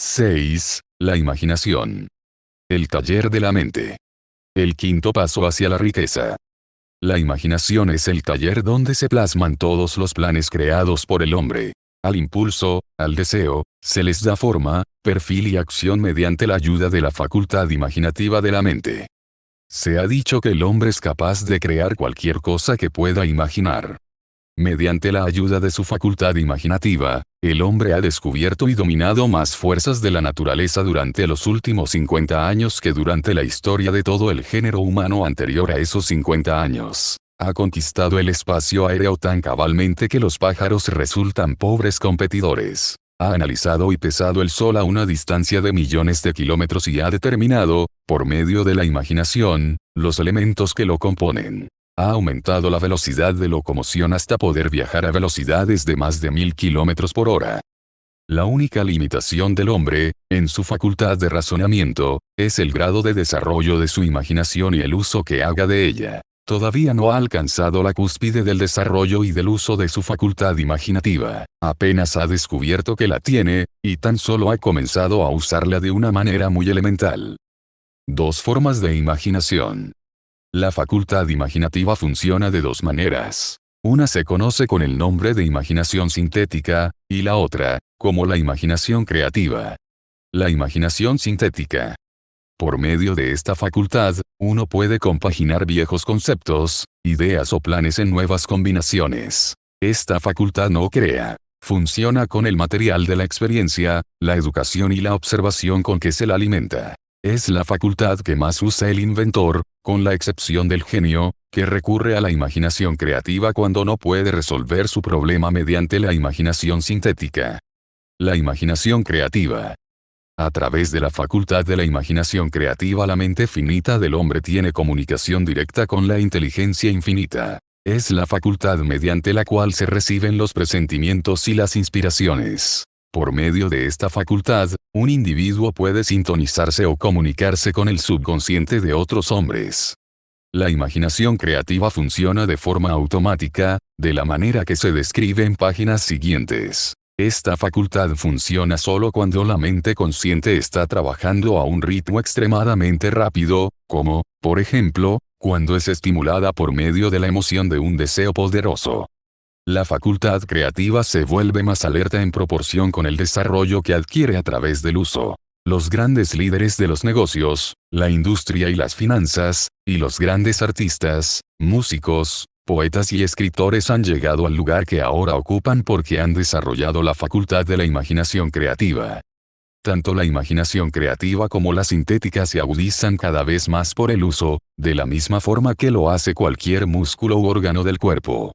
6. La imaginación. El taller de la mente. El quinto paso hacia la riqueza. La imaginación es el taller donde se plasman todos los planes creados por el hombre. Al impulso, al deseo, se les da forma, perfil y acción mediante la ayuda de la facultad imaginativa de la mente. Se ha dicho que el hombre es capaz de crear cualquier cosa que pueda imaginar. Mediante la ayuda de su facultad imaginativa, el hombre ha descubierto y dominado más fuerzas de la naturaleza durante los últimos 50 años que durante la historia de todo el género humano anterior a esos 50 años. Ha conquistado el espacio aéreo tan cabalmente que los pájaros resultan pobres competidores. Ha analizado y pesado el Sol a una distancia de millones de kilómetros y ha determinado, por medio de la imaginación, los elementos que lo componen. Ha aumentado la velocidad de locomoción hasta poder viajar a velocidades de más de 1000 kilómetros por hora. La única limitación del hombre, en su facultad de razonamiento, es el grado de desarrollo de su imaginación y el uso que haga de ella. Todavía no ha alcanzado la cúspide del desarrollo y del uso de su facultad imaginativa. Apenas ha descubierto que la tiene, y tan solo ha comenzado a usarla de una manera muy elemental. Dos formas de imaginación. La facultad imaginativa funciona de dos maneras. Una se conoce con el nombre de imaginación sintética, y la otra, como la imaginación creativa. La imaginación sintética. Por medio de esta facultad, uno puede compaginar viejos conceptos, ideas o planes en nuevas combinaciones. Esta facultad no crea. Funciona con el material de la experiencia, la educación y la observación con que se la alimenta. Es la facultad que más usa el inventor, con la excepción del genio, que recurre a la imaginación creativa cuando no puede resolver su problema mediante la imaginación sintética. La imaginación creativa. A través de la facultad de la imaginación creativa, la mente finita del hombre tiene comunicación directa con la inteligencia infinita. Es la facultad mediante la cual se reciben los presentimientos y las inspiraciones. Por medio de esta facultad, un individuo puede sintonizarse o comunicarse con el subconsciente de otros hombres. La imaginación creativa funciona de forma automática, de la manera que se describe en páginas siguientes. Esta facultad funciona solo cuando la mente consciente está trabajando a un ritmo extremadamente rápido, como, por ejemplo, cuando es estimulada por medio de la emoción de un deseo poderoso. La facultad creativa se vuelve más alerta en proporción con el desarrollo que adquiere a través del uso. Los grandes líderes de los negocios, la industria y las finanzas, y los grandes artistas, músicos, poetas y escritores han llegado al lugar que ahora ocupan porque han desarrollado la facultad de la imaginación creativa. Tanto la imaginación creativa como la sintética se agudizan cada vez más por el uso, de la misma forma que lo hace cualquier músculo u órgano del cuerpo.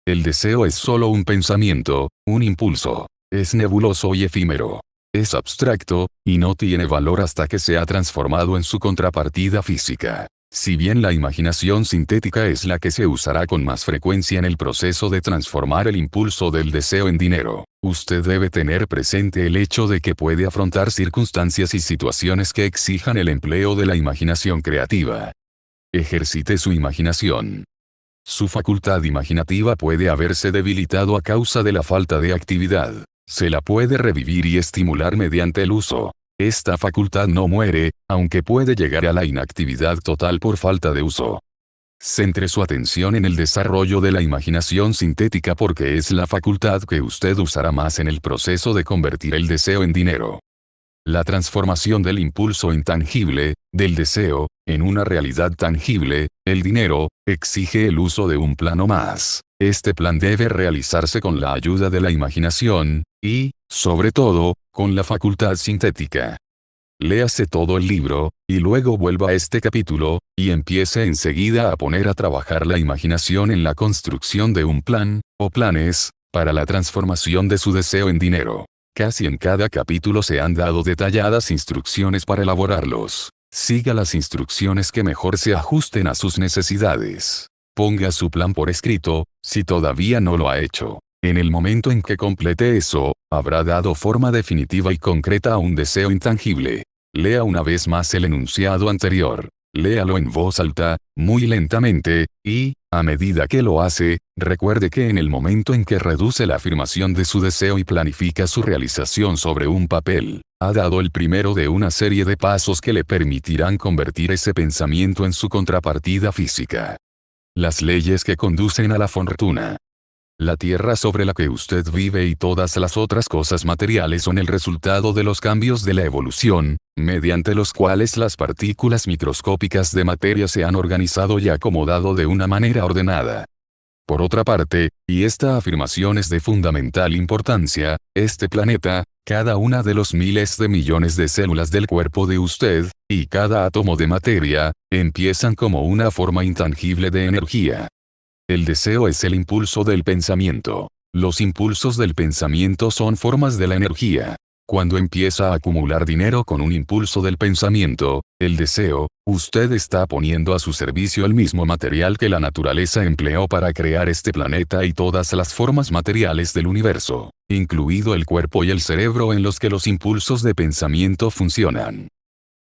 El deseo es solo un pensamiento, un impulso. Es nebuloso y efímero. Es abstracto, y no tiene valor hasta que se ha transformado en su contrapartida física. Si bien la imaginación sintética es la que se usará con más frecuencia en el proceso de transformar el impulso del deseo en dinero, usted debe tener presente el hecho de que puede afrontar circunstancias y situaciones que exijan el empleo de la imaginación creativa. Ejercite su imaginación. Su facultad imaginativa puede haberse debilitado a causa de la falta de actividad. Se la puede revivir y estimular mediante el uso. Esta facultad no muere, aunque puede llegar a la inactividad total por falta de uso. Centre su atención en el desarrollo de la imaginación sintética porque es la facultad que usted usará más en el proceso de convertir el deseo en dinero. La transformación del impulso intangible, del deseo, en una realidad tangible, el dinero, exige el uso de un plano más. Este plan debe realizarse con la ayuda de la imaginación, y, sobre todo, con la facultad sintética. Léase todo el libro, y luego vuelva a este capítulo, y empiece enseguida a poner a trabajar la imaginación en la construcción de un plan, o planes, para la transformación de su deseo en dinero. Casi en cada capítulo se han dado detalladas instrucciones para elaborarlos. Siga las instrucciones que mejor se ajusten a sus necesidades. Ponga su plan por escrito, si todavía no lo ha hecho. En el momento en que complete eso, habrá dado forma definitiva y concreta a un deseo intangible. Lea una vez más el enunciado anterior. Léalo en voz alta, muy lentamente, y, A medida que lo hace, recuerde que en el momento en que reduce la afirmación de su deseo y planifica su realización sobre un papel, ha dado el primero de una serie de pasos que le permitirán convertir ese pensamiento en su contrapartida física. Las leyes que conducen a la fortuna. La tierra sobre la que usted vive y todas las otras cosas materiales son el resultado de los cambios de la evolución, mediante los cuales las partículas microscópicas de materia se han organizado y acomodado de una manera ordenada. Por otra parte, y esta afirmación es de fundamental importancia, este planeta, cada una de los miles de millones de células del cuerpo de usted, y cada átomo de materia, empiezan como una forma intangible de energía. El deseo es el impulso del pensamiento. Los impulsos del pensamiento son formas de la energía. Cuando empieza a acumular dinero con un impulso del pensamiento, el deseo, usted está poniendo a su servicio el mismo material que la naturaleza empleó para crear este planeta y todas las formas materiales del universo, incluido el cuerpo y el cerebro en los que los impulsos de pensamiento funcionan.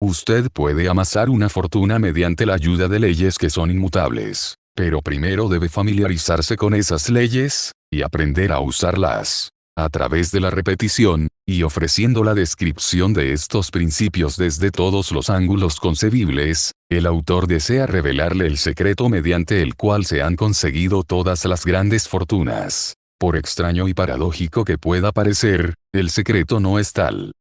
Usted puede amasar una fortuna mediante la ayuda de leyes que son inmutables. Pero primero debe familiarizarse con esas leyes, y aprender a usarlas. A través de la repetición, y ofreciendo la descripción de estos principios desde todos los ángulos concebibles, el autor desea revelarle el secreto mediante el cual se han conseguido todas las grandes fortunas. Por extraño y paradójico que pueda parecer, el secreto no es tal.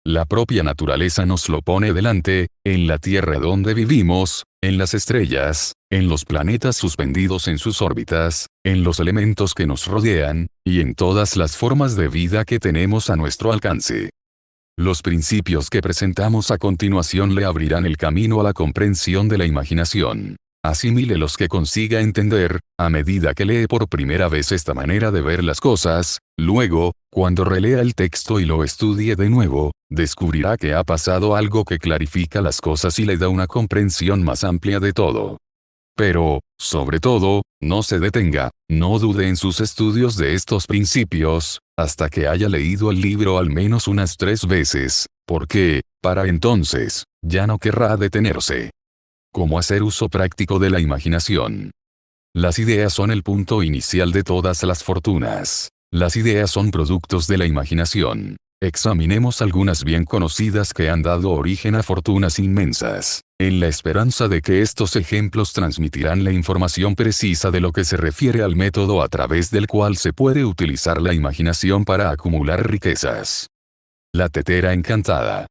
La propia naturaleza nos lo pone delante, en la Tierra donde vivimos, en las estrellas, en los planetas suspendidos en sus órbitas, en los elementos que nos rodean, y en todas las formas de vida que tenemos a nuestro alcance. Los principios que presentamos a continuación le abrirán el camino a la comprensión de la imaginación. Asimile los que consiga entender, a medida que lee por primera vez esta manera de ver las cosas, luego, cuando relea el texto y lo estudie de nuevo, descubrirá que ha pasado algo que clarifica las cosas y le da una comprensión más amplia de todo. Pero, sobre todo, no se detenga, no dude en sus estudios de estos principios, hasta que haya leído el libro al menos unas 3 veces, porque, para entonces, ya no querrá detenerse. ¿Cómo hacer uso práctico de la imaginación? Las ideas son el punto inicial de todas las fortunas. Las ideas son productos de la imaginación. Examinemos algunas bien conocidas que han dado origen a fortunas inmensas, en la esperanza de que estos ejemplos transmitirán la información precisa de lo que se refiere al método a través del cual se puede utilizar la imaginación para acumular riquezas. La tetera encantada.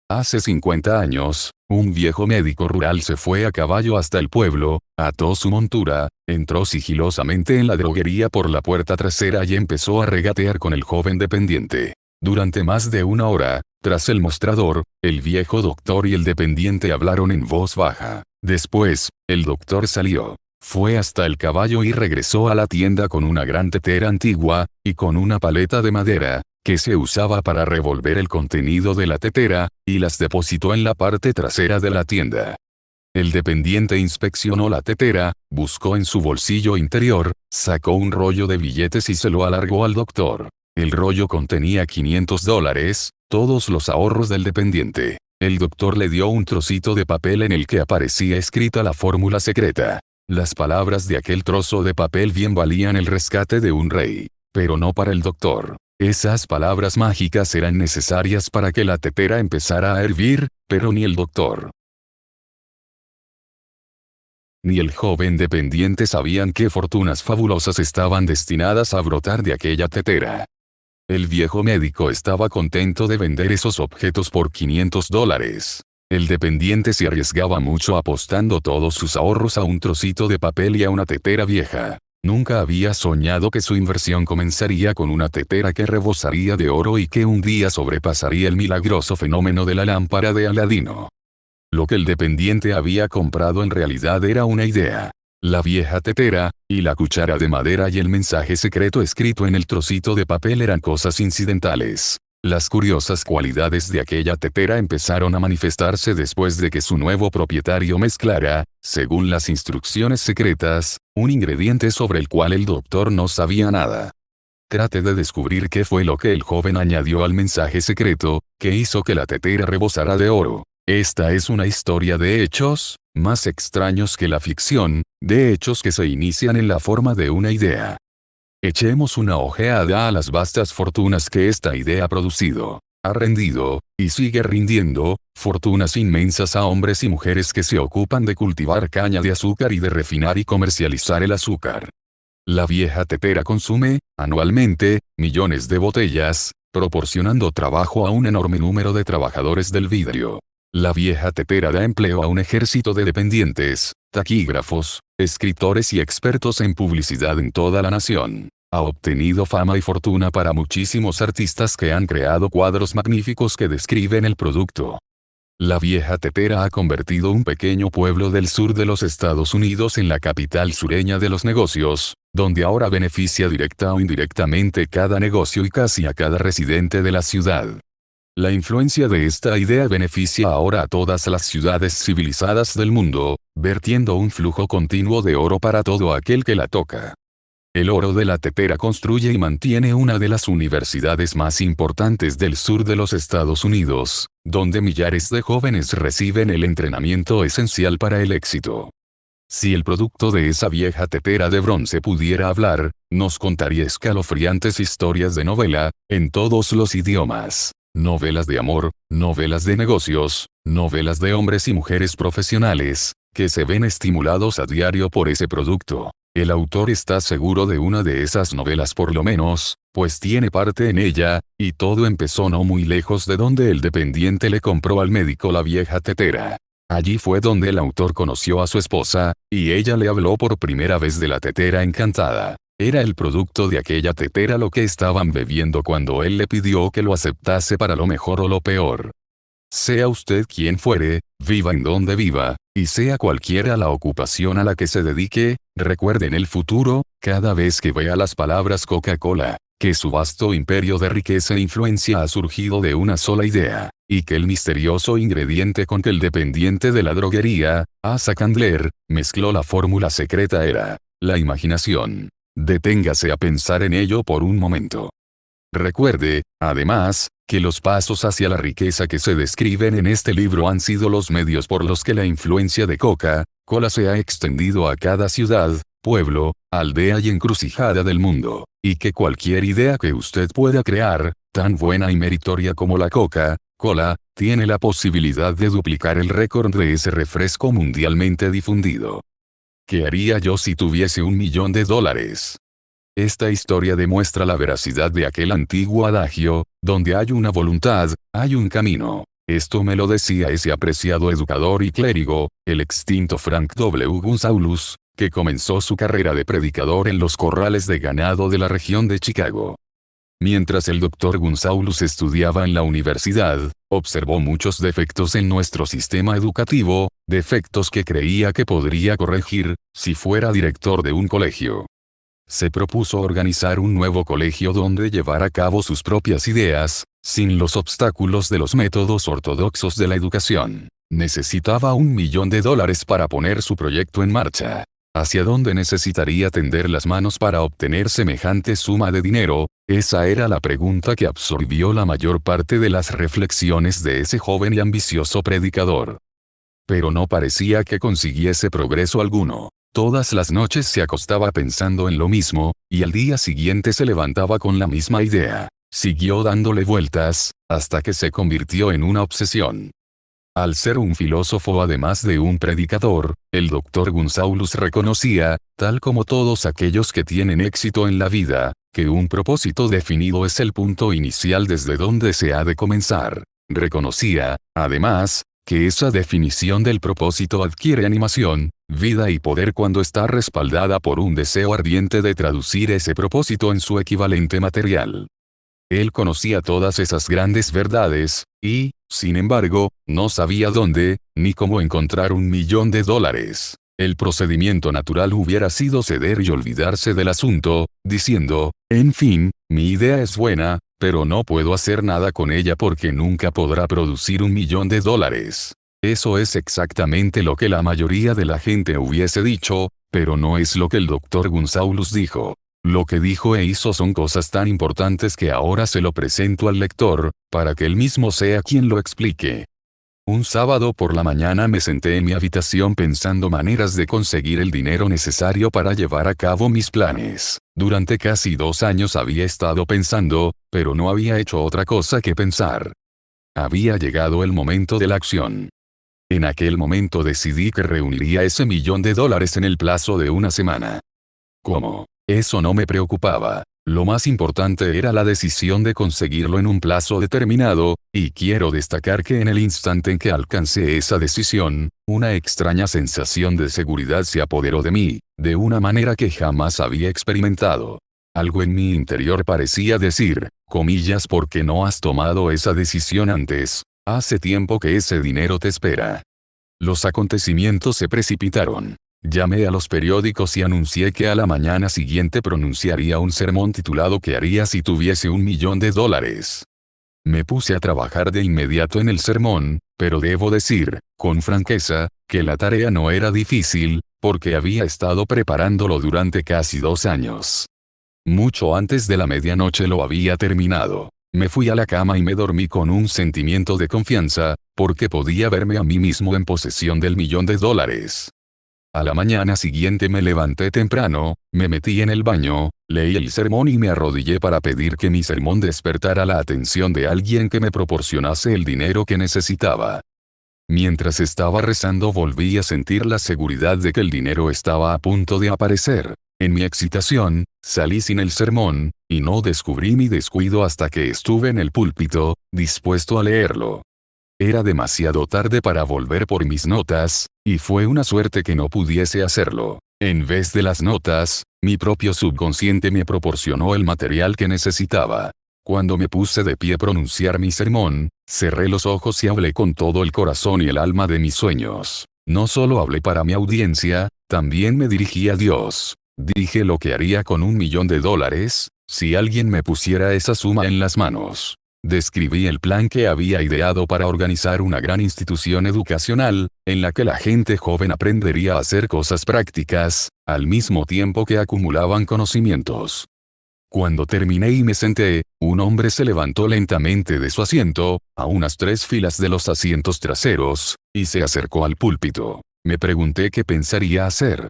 Hace 50 años, un viejo médico rural se fue a caballo hasta el pueblo, ató su montura, entró sigilosamente en la droguería por la puerta trasera y empezó a regatear con el joven dependiente. Durante más de 1 hora, tras el mostrador, el viejo doctor y el dependiente hablaron en voz baja. Después, el doctor salió. Fue hasta el caballo y regresó a la tienda con una gran tetera antigua, y con una paleta de madera, que se usaba para revolver el contenido de la tetera, y las depositó en la parte trasera de la tienda. El dependiente inspeccionó la tetera, buscó en su bolsillo interior, sacó un rollo de billetes y se lo alargó al doctor. El rollo contenía $500, todos los ahorros del dependiente. El doctor le dio un trocito de papel en el que aparecía escrita la fórmula secreta. Las palabras de aquel trozo de papel bien valían el rescate de un rey. Pero no para el doctor. Esas palabras mágicas eran necesarias para que la tetera empezara a hervir, pero ni el doctor ni el joven dependiente sabían qué fortunas fabulosas estaban destinadas a brotar de aquella tetera. El viejo médico estaba contento de vender esos objetos por $500. El dependiente se arriesgaba mucho apostando todos sus ahorros a un trocito de papel y a una tetera vieja. Nunca había soñado que su inversión comenzaría con una tetera que rebosaría de oro y que un día sobrepasaría el milagroso fenómeno de la lámpara de Aladino. Lo que el dependiente había comprado en realidad era una idea. La vieja tetera, y la cuchara de madera y el mensaje secreto escrito en el trocito de papel eran cosas incidentales. Las curiosas cualidades de aquella tetera empezaron a manifestarse después de que su nuevo propietario mezclara, según las instrucciones secretas, un ingrediente sobre el cual el doctor no sabía nada. Trate de descubrir qué fue lo que el joven añadió al mensaje secreto, que hizo que la tetera rebosara de oro. Esta es una historia de hechos, más extraños que la ficción, de hechos que se inician en la forma de una idea. Echemos una ojeada a las vastas fortunas que esta idea ha producido. Ha rendido, y sigue rindiendo, fortunas inmensas a hombres y mujeres que se ocupan de cultivar caña de azúcar y de refinar y comercializar el azúcar. La vieja tetera consume, anualmente, millones de botellas, proporcionando trabajo a un enorme número de trabajadores del vidrio. La vieja tetera da empleo a un ejército de dependientes, taquígrafos, escritores y expertos en publicidad en toda la nación. Ha obtenido fama y fortuna para muchísimos artistas que han creado cuadros magníficos que describen el producto. La vieja tetera ha convertido un pequeño pueblo del sur de los Estados Unidos en la capital sureña de los negocios, donde ahora beneficia directa o indirectamente cada negocio y casi a cada residente de la ciudad. La influencia de esta idea beneficia ahora a todas las ciudades civilizadas del mundo, vertiendo un flujo continuo de oro para todo aquel que la toca. El oro de la tetera construye y mantiene una de las universidades más importantes del sur de los Estados Unidos, donde millares de jóvenes reciben el entrenamiento esencial para el éxito. Si el producto de esa vieja tetera de bronce pudiera hablar, nos contaría escalofriantes historias de novela, en todos los idiomas. Novelas de amor, novelas de negocios, novelas de hombres y mujeres profesionales, que se ven estimulados a diario por ese producto. El autor está seguro de una de esas novelas por lo menos, pues tiene parte en ella, y todo empezó no muy lejos de donde el dependiente le compró al médico la vieja tetera. Allí fue donde el autor conoció a su esposa, y ella le habló por primera vez de la tetera encantada. Era el producto de aquella tetera lo que estaban bebiendo cuando él le pidió que lo aceptase para lo mejor o lo peor. Sea usted quien fuere, viva en donde viva, y sea cualquiera la ocupación a la que se dedique, recuerde en el futuro, cada vez que vea las palabras Coca-Cola, que su vasto imperio de riqueza e influencia ha surgido de una sola idea, y que el misterioso ingrediente con que el dependiente de la droguería, Asa Candler, mezcló la fórmula secreta era la imaginación. Deténgase a pensar en ello por un momento. Recuerde, además, que los pasos hacia la riqueza que se describen en este libro han sido los medios por los que la influencia de Coca-Cola se ha extendido a cada ciudad, pueblo, aldea y encrucijada del mundo, y que cualquier idea que usted pueda crear, tan buena y meritoria como la Coca-Cola, tiene la posibilidad de duplicar el récord de ese refresco mundialmente difundido. ¿Qué haría yo si tuviese $1.000.000? Esta historia demuestra la veracidad de aquel antiguo adagio, donde hay una voluntad, hay un camino. Esto me lo decía ese apreciado educador y clérigo, el extinto Frank W. Gunsaulus, que comenzó su carrera de predicador en los corrales de ganado de la región de Chicago. Mientras el Dr. Gunsaulus estudiaba en la universidad, observó muchos defectos en nuestro sistema educativo, defectos que creía que podría corregir, si fuera director de un colegio. Se propuso organizar un nuevo colegio donde llevar a cabo sus propias ideas, sin los obstáculos de los métodos ortodoxos de la educación. Necesitaba $1.000.000 para poner su proyecto en marcha. ¿Hacia dónde necesitaría tender las manos para obtener semejante suma de dinero? Esa era la pregunta que absorbió la mayor parte de las reflexiones de ese joven y ambicioso predicador. Pero no parecía que consiguiese progreso alguno. Todas las noches se acostaba pensando en lo mismo, y al día siguiente se levantaba con la misma idea. Siguió dándole vueltas, hasta que se convirtió en una obsesión. Al ser un filósofo además de un predicador, el Dr. Gunsaulus reconocía, tal como todos aquellos que tienen éxito en la vida, que un propósito definido es el punto inicial desde donde se ha de comenzar. Reconocía, además, que esa definición del propósito adquiere animación, vida y poder cuando está respaldada por un deseo ardiente de traducir ese propósito en su equivalente material. Él conocía todas esas grandes verdades, y, sin embargo, no sabía dónde, ni cómo encontrar $1.000.000. El procedimiento natural hubiera sido ceder y olvidarse del asunto, diciendo, en fin, mi idea es buena, pero no puedo hacer nada con ella porque nunca podrá producir $1.000.000. Eso es exactamente lo que la mayoría de la gente hubiese dicho, pero no es lo que el Dr. Gunsaulus dijo. Lo que dijo e hizo son cosas tan importantes que ahora se lo presento al lector, para que él mismo sea quien lo explique. Un sábado por la mañana me senté en mi habitación pensando maneras de conseguir el dinero necesario para llevar a cabo mis planes. Durante casi 2 años había estado pensando, pero no había hecho otra cosa que pensar. Había llegado el momento de la acción. En aquel momento decidí que reuniría ese $1.000.000 en el plazo de una semana. ¿Cómo? Eso no me preocupaba. Lo más importante era la decisión de conseguirlo en un plazo determinado, y quiero destacar que en el instante en que alcancé esa decisión, una extraña sensación de seguridad se apoderó de mí, de una manera que jamás había experimentado. Algo en mi interior parecía decir, comillas, ¿por qué no has tomado esa decisión antes? Hace tiempo que ese dinero te espera. Los acontecimientos se precipitaron. Llamé a los periódicos y anuncié que a la mañana siguiente pronunciaría un sermón titulado ¿Qué haría si tuviese $1.000.000? Me puse a trabajar de inmediato en el sermón, pero debo decir, con franqueza, que la tarea no era difícil, porque había estado preparándolo durante casi 2 años. Mucho antes de la medianoche lo había terminado. Me fui a la cama y me dormí con un sentimiento de confianza, porque podía verme a mí mismo en posesión del $1.000.000. A la mañana siguiente me levanté temprano, me metí en el baño, leí el sermón y me arrodillé para pedir que mi sermón despertara la atención de alguien que me proporcionase el dinero que necesitaba. Mientras estaba rezando volví a sentir la seguridad de que el dinero estaba a punto de aparecer. En mi excitación, salí sin el sermón, y no descubrí mi descuido hasta que estuve en el púlpito, dispuesto a leerlo. Era demasiado tarde para volver por mis notas, y fue una suerte que no pudiese hacerlo. En vez de las notas, mi propio subconsciente me proporcionó el material que necesitaba. Cuando me puse de pie a pronunciar mi sermón, cerré los ojos y hablé con todo el corazón y el alma de mis sueños. No solo hablé para mi audiencia, también me dirigí a Dios. Dije lo que haría con $1.000.000, si alguien me pusiera esa suma en las manos. Describí el plan que había ideado para organizar una gran institución educacional, en la que la gente joven aprendería a hacer cosas prácticas, al mismo tiempo que acumulaban conocimientos. Cuando terminé y me senté, un hombre se levantó lentamente de su asiento, a unas 3 filas de los asientos traseros, y se acercó al púlpito. Me pregunté qué pensaría hacer.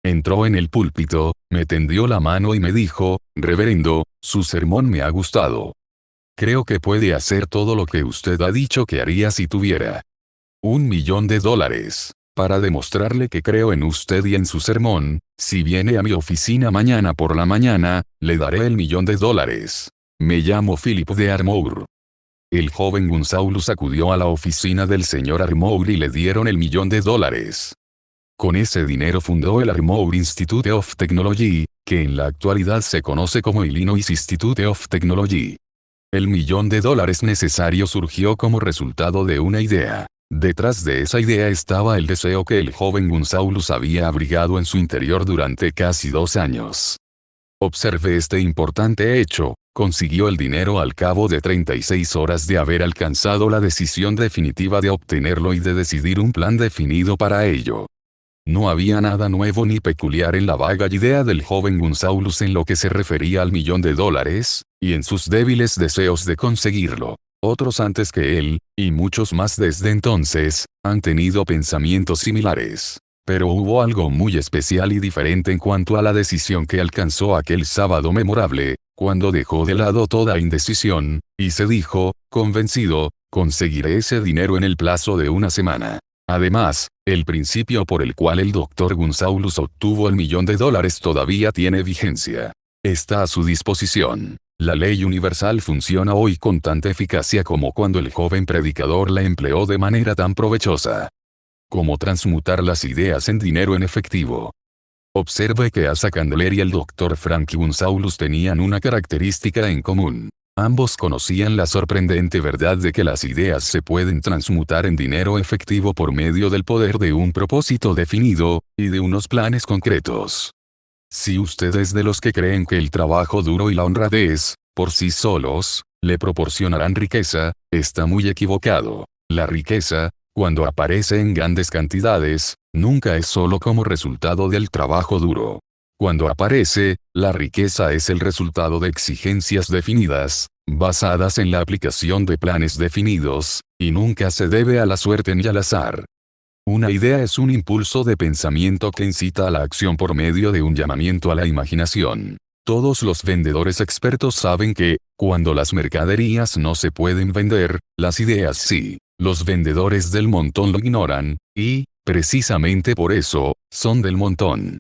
Entró en el púlpito, me tendió la mano y me dijo, «Reverendo, su sermón me ha gustado. Creo que puede hacer todo lo que usted ha dicho que haría si tuviera $1.000.000. Para demostrarle que creo en usted y en su sermón, si viene a mi oficina mañana por la mañana, le daré el $1.000.000. Me llamo Philip de Armour». El joven Gonzalus acudió a la oficina del señor Armour y le dieron el $1.000.000. Con ese dinero fundó el Armour Institute of Technology, que en la actualidad se conoce como Illinois Institute of Technology. El $1.000.000 necesario surgió como resultado de una idea. Detrás de esa idea estaba el deseo que el joven Gonzalus había abrigado en su interior durante casi 2 años. Observe este importante hecho, consiguió el dinero al cabo de 36 horas de haber alcanzado la decisión definitiva de obtenerlo y de decidir un plan definido para ello. No había nada nuevo ni peculiar en la vaga idea del joven Gonzalus en lo que se refería al $1.000.000, y en sus débiles deseos de conseguirlo. Otros antes que él, y muchos más desde entonces, han tenido pensamientos similares. Pero hubo algo muy especial y diferente en cuanto a la decisión que alcanzó aquel sábado memorable, cuando dejó de lado toda indecisión, y se dijo, convencido, conseguiré ese dinero en el plazo de una semana. Además, el principio por el cual el Dr. Gonzalus obtuvo el $1.000.000 todavía tiene vigencia. Está a su disposición. La ley universal funciona hoy con tanta eficacia como cuando el joven predicador la empleó de manera tan provechosa. ¿Cómo transmutar las ideas en dinero en efectivo? Observe que Asa Candler y el Dr. Frank Gonzalus tenían una característica en común. Ambos conocían la sorprendente verdad de que las ideas se pueden transmutar en dinero efectivo por medio del poder de un propósito definido, y de unos planes concretos. Si usted es de los que creen que el trabajo duro y la honradez, por sí solos, le proporcionarán riqueza, está muy equivocado. La riqueza, cuando aparece en grandes cantidades, nunca es solo como resultado del trabajo duro. Cuando aparece, la riqueza es el resultado de exigencias definidas, basadas en la aplicación de planes definidos, y nunca se debe a la suerte ni al azar. Una idea es un impulso de pensamiento que incita a la acción por medio de un llamamiento a la imaginación. Todos los vendedores expertos saben que, cuando las mercaderías no se pueden vender, las ideas sí. Los vendedores del montón lo ignoran, y, precisamente por eso, son del montón.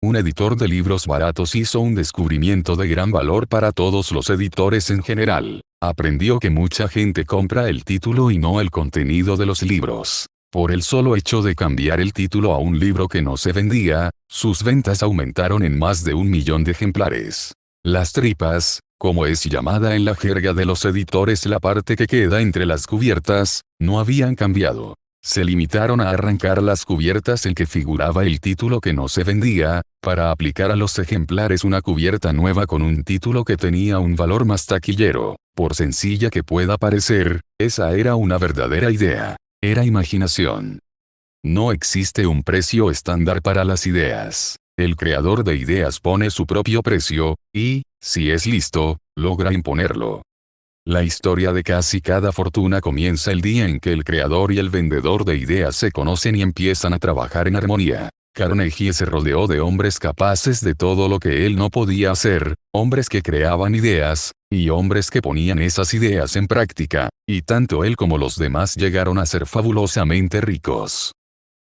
Un editor de libros baratos hizo un descubrimiento de gran valor para todos los editores en general. Aprendió que mucha gente compra el título y no el contenido de los libros. Por el solo hecho de cambiar el título a un libro que no se vendía, sus ventas aumentaron en más de 1.000.000 de ejemplares. Las tripas, como es llamada en la jerga de los editores la parte que queda entre las cubiertas, no habían cambiado. Se limitaron a arrancar las cubiertas en que figuraba el título que no se vendía, para aplicar a los ejemplares una cubierta nueva con un título que tenía un valor más taquillero. Por sencilla que pueda parecer, esa era una verdadera idea. Era imaginación. No existe un precio estándar para las ideas. El creador de ideas pone su propio precio, y, si es listo, logra imponerlo. La historia de casi cada fortuna comienza el día en que el creador y el vendedor de ideas se conocen y empiezan a trabajar en armonía. Carnegie se rodeó de hombres capaces de todo lo que él no podía hacer, hombres que creaban ideas, y hombres que ponían esas ideas en práctica, y tanto él como los demás llegaron a ser fabulosamente ricos.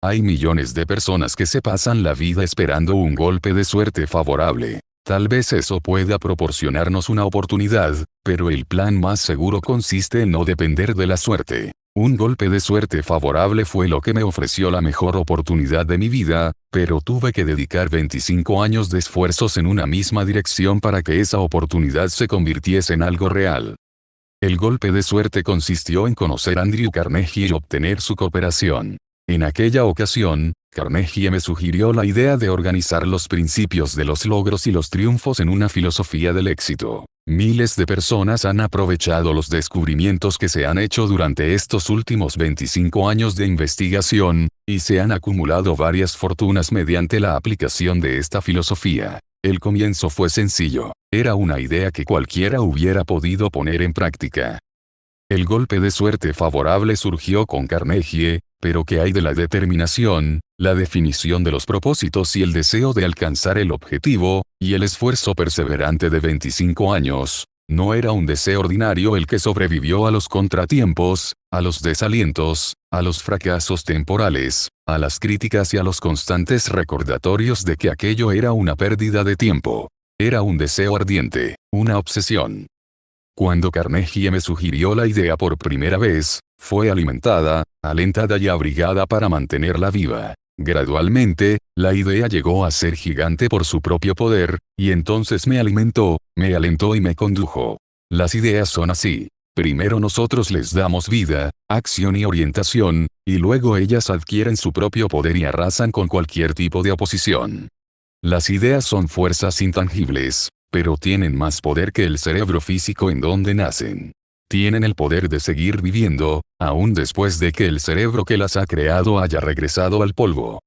Hay millones de personas que se pasan la vida esperando un golpe de suerte favorable. Tal vez eso pueda proporcionarnos una oportunidad, pero el plan más seguro consiste en no depender de la suerte. Un golpe de suerte favorable fue lo que me ofreció la mejor oportunidad de mi vida, pero tuve que dedicar 25 años de esfuerzos en una misma dirección para que esa oportunidad se convirtiese en algo real. El golpe de suerte consistió en conocer a Andrew Carnegie y obtener su cooperación. En aquella ocasión, Carnegie me sugirió la idea de organizar los principios de los logros y los triunfos en una filosofía del éxito. Miles de personas han aprovechado los descubrimientos que se han hecho durante estos últimos 25 años de investigación, y se han acumulado varias fortunas mediante la aplicación de esta filosofía. El comienzo fue sencillo. Era una idea que cualquiera hubiera podido poner en práctica. El golpe de suerte favorable surgió con Carnegie, pero ¿qué hay de la determinación, la definición de los propósitos y el deseo de alcanzar el objetivo, y el esfuerzo perseverante de 25 años? No era un deseo ordinario el que sobrevivió a los contratiempos, a los desalientos, a los fracasos temporales, a las críticas y a los constantes recordatorios de que aquello era una pérdida de tiempo. Era un deseo ardiente, una obsesión. Cuando Carnegie me sugirió la idea por primera vez, fue alimentada, alentada y abrigada para mantenerla viva. Gradualmente, la idea llegó a ser gigante por su propio poder, y entonces me alimentó, me alentó y me condujo. Las ideas son así. Primero nosotros les damos vida, acción y orientación, y luego ellas adquieren su propio poder y arrasan con cualquier tipo de oposición. Las ideas son fuerzas intangibles, pero tienen más poder que el cerebro físico en donde nacen. Tienen el poder de seguir viviendo, aún después de que el cerebro que las ha creado haya regresado al polvo.